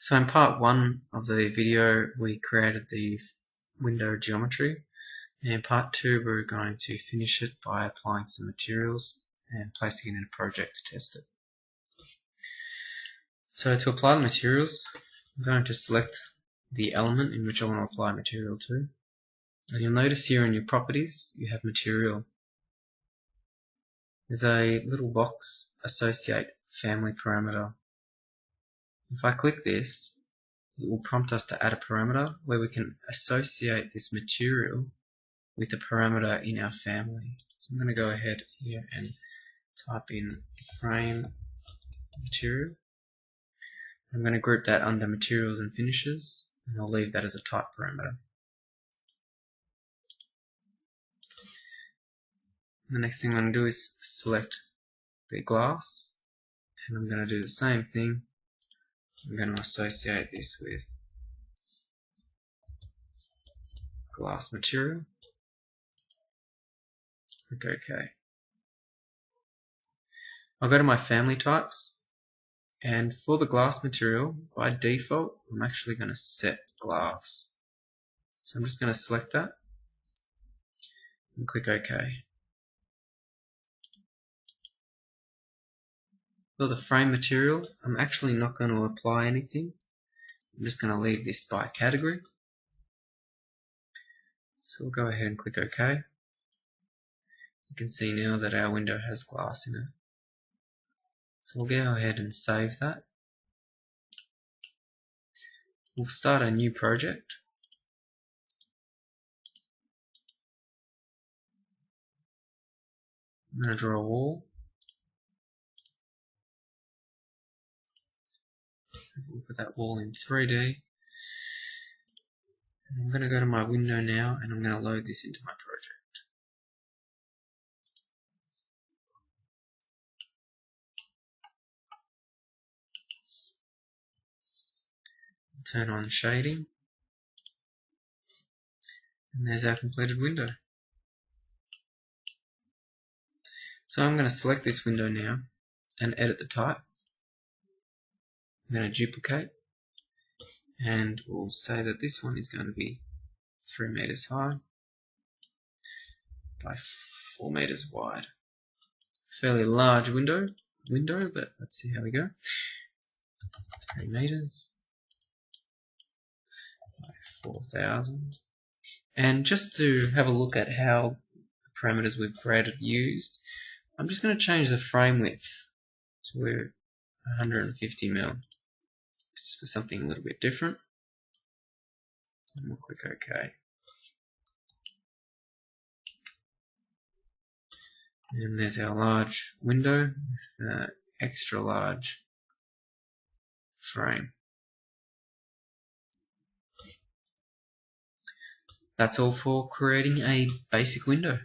So in part 1 of the video we created the window geometry, and in part 2 we're going to finish it by applying some materials and placing it in a project to test it. So to apply the materials, I'm going to select the element in which I want to apply material to, and you'll notice here in your properties you have material. There's a little box, associate family parameter. If I click this, it will prompt us to add a parameter where we can associate this material with a parameter in our family. So I'm going to go ahead here and type in frame material. I'm going to group that under materials and finishes, and I'll leave that as a type parameter. The next thing I'm going to do is select the glass, and I'm going to do the same thing. I'm going to associate this with glass material. Click OK. I'll go to my family types, and for the glass material, by default, I'm actually going to set glass. So I'm just going to select that and click OK. For the frame material, I'm actually not going to apply anything. I'm just going to leave this by category. So we'll go ahead and click OK. You can see now that our window has glass in it. So we'll go ahead and save that. We'll start a new project. I'm going to draw a wall. We'll put that wall in 3D. And I'm going to go to my window now, and I'm going to load this into my project. Turn on shading, and there's our completed window. So I'm going to select this window now and edit the type. I'm going to duplicate, and we'll say that this one is going to be 3 meters high by 4 meters wide. Fairly large window, but let's see how we go. 3 meters by 4,000. And just to have a look at how the parameters we've created used, I'm just going to change the frame width to 150 mil, just for something a little bit different. And we'll click OK. And there's our large window with an extra large frame. That's all for creating a basic window.